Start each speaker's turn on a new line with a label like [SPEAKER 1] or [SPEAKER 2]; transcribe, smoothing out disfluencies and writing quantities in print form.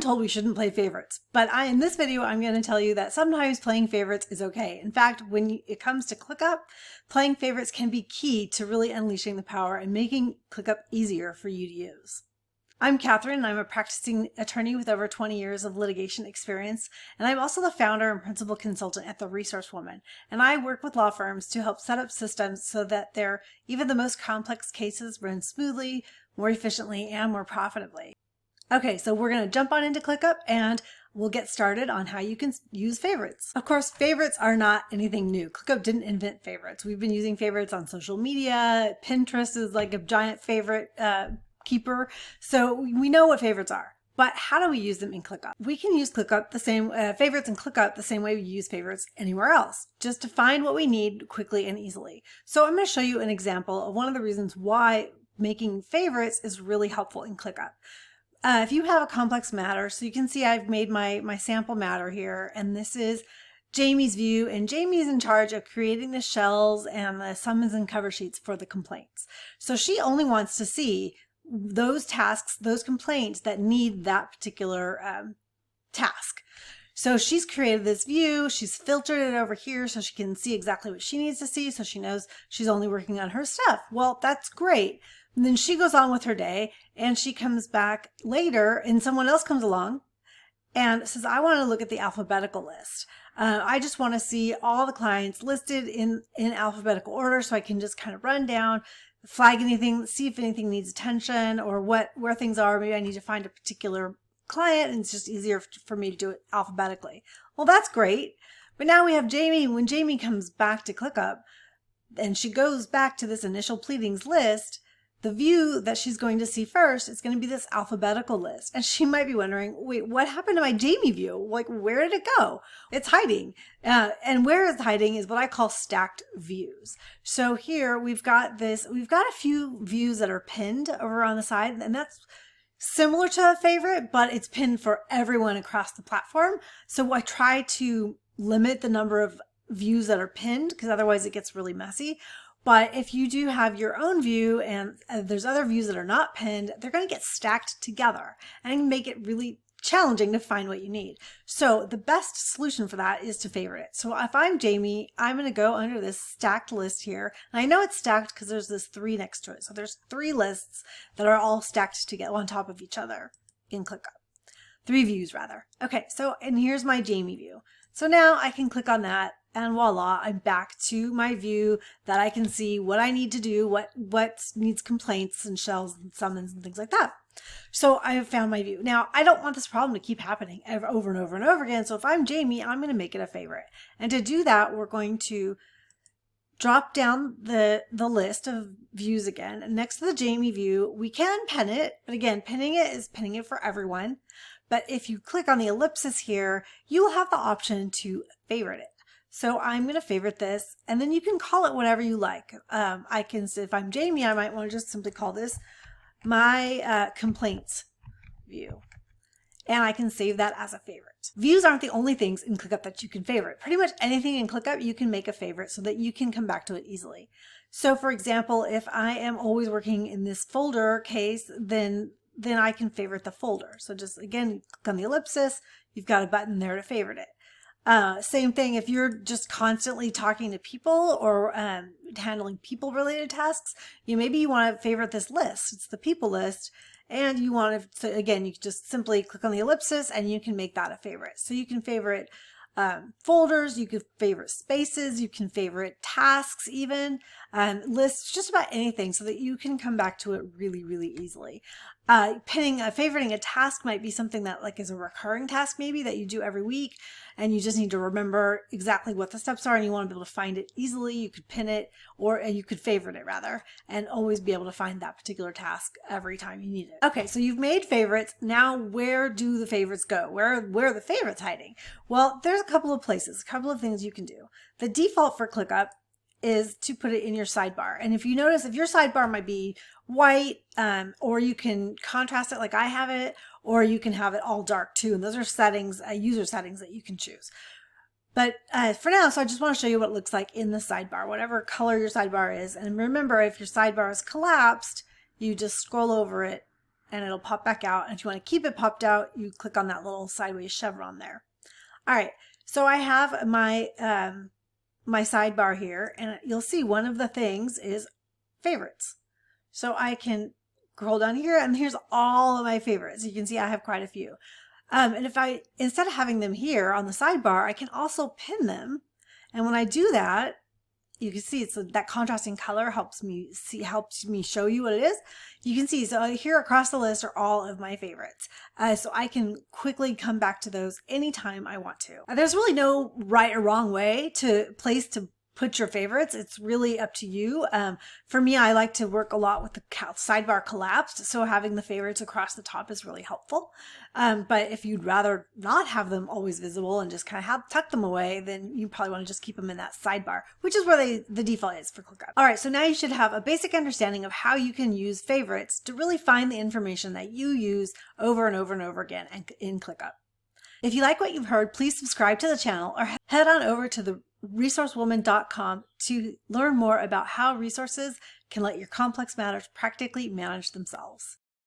[SPEAKER 1] told we shouldn't play favorites, but in this video, I'm going to tell you that sometimes playing favorites is okay. In fact, when it comes to ClickUp, playing favorites can be key to really unleashing the power and making ClickUp easier for you to use. I'm Catherine, and I'm a practicing attorney with over 20 years of litigation experience, and I'm also the founder and principal consultant at The Resource Woman, and I work with law firms to help set up systems so that even the most complex cases run smoothly, more efficiently, and more profitably. Okay, so we're going to jump on into ClickUp and we'll get started on how you can use favorites. Of course, favorites are not anything new. ClickUp didn't invent favorites. We've been using favorites on social media. Pinterest is like a giant favorite keeper. So we know what favorites are. But how do we use them in ClickUp? We can use ClickUp favorites in ClickUp the same way we use favorites anywhere else, just to find what we need quickly and easily. So I'm going to show you an example of one of the reasons why making favorites is really helpful in ClickUp. If you have a complex matter, so you can see I've made my sample matter here, and this is Jamie's view, and Jamie is in charge of creating the shells and the summons and cover sheets for the complaints. So she only wants to see those tasks, those complaints that need that particular task. So she's created this view, she's filtered it over here so she can see exactly what she needs to see, so she knows she's only working on her stuff. Well, that's great. And then she goes on with her day, and she comes back later, and someone else comes along and says, I want to look at the alphabetical list. I just want to see all the clients listed in alphabetical order so I can just kind of run down, flag anything, see if anything needs attention or where things are. Maybe I need to find a particular client and it's just easier for me to do it alphabetically. Well, that's great. But now we have Jamie. When Jamie comes back to ClickUp and she goes back to this initial pleadings list, the view that she's going to see first is going to be this alphabetical list. And she might be wondering, wait, what happened to my Jamie view? Like, where did it go? It's hiding. And where it's hiding is what I call stacked views. So here we've got a few views that are pinned over on the side, and that's similar to a favorite, but it's pinned for everyone across the platform. So I try to limit the number of views that are pinned because otherwise it gets really messy. But if you do have your own view and there's other views that are not pinned, they're going to get stacked together and make it really challenging to find what you need. So the best solution for that is to favorite it. So if I'm Jamie, I'm going to go under this stacked list here. And I know it's stacked because there's this 3 next to it. So there's 3 lists that are all stacked together on top of each other in ClickUp. 3 views rather. Okay, and here's my Jamie view. So now I can click on that. And voila, I'm back to my view that I can see what I need to do, what needs complaints and shells and summons and things like that. So I have found my view. Now, I don't want this problem to keep happening over and over and over again. So if I'm Jamie, I'm going to make it a favorite. And to do that, we're going to drop down the list of views again. And next to the Jamie view, we can pin it. But again, pinning it is pinning it for everyone. But if you click on the ellipsis here, you will have the option to favorite it. So I'm going to favorite this, and then you can call it whatever you like. If I'm Jamie, I might want to just simply call this my complaints view. And I can save that as a favorite. Views aren't the only things in ClickUp that you can favorite. Pretty much anything in ClickUp you can make a favorite so that you can come back to it easily. So for example, if I am always working in this folder case, then I can favorite the folder. So just again, click on the ellipsis, you've got a button there to favorite it. Same thing if you're just constantly talking to people or handling people related tasks, maybe you want to favorite this list. It's the people list, and you want to, again, you can just simply click on the ellipsis and you can make that a favorite. So you can favorite folders, you can favorite spaces, you can favorite tasks even, lists, just about anything so that you can come back to it really, really easily. Favoriting a task might be something that is a recurring task maybe that you do every week and you just need to remember exactly what the steps are and you want to be able to find it easily. You could pin it or you could favorite it rather and always be able to find that particular task every time you need it. Okay, so you've made favorites. Now where do the favorites go? Where are the favorites hiding? Well, there's a couple of places, a couple of things you can do. The default for ClickUp is to put it in your sidebar. And if you notice, if your sidebar might be white, or you can contrast it like I have it, or you can have it all dark too. And those are settings, user settings that you can choose. But for now, so I just want to show you what it looks like in the sidebar, whatever color your sidebar is. And remember, if your sidebar is collapsed, you just scroll over it and it'll pop back out. And if you want to keep it popped out, you click on that little sideways chevron there. All right, so I have my my sidebar here, and you'll see one of the things is favorites. So I can scroll down here, and here's all of my favorites. You can see I have quite a few. And if I, instead of having them here on the sidebar, I can also pin them. And when I do that, you can see it's that contrasting color helps me show you what it is. You can see, so here across the list are all of my favorites. So I can quickly come back to those anytime I want to. There's really no right or wrong way to put your favorites. It's really up to you. For me, I like to work a lot with the sidebar collapsed, so having the favorites across the top is really helpful. But if you'd rather not have them always visible and just kind of tuck them away, then you probably want to just keep them in that sidebar, which is where the default is for ClickUp. All right, so now you should have a basic understanding of how you can use favorites to really find the information that you use over and over and over again in ClickUp. If you like what you've heard, please subscribe to the channel or head on over to the resourcewoman.com to learn more about how resources can let your complex matters practically manage themselves.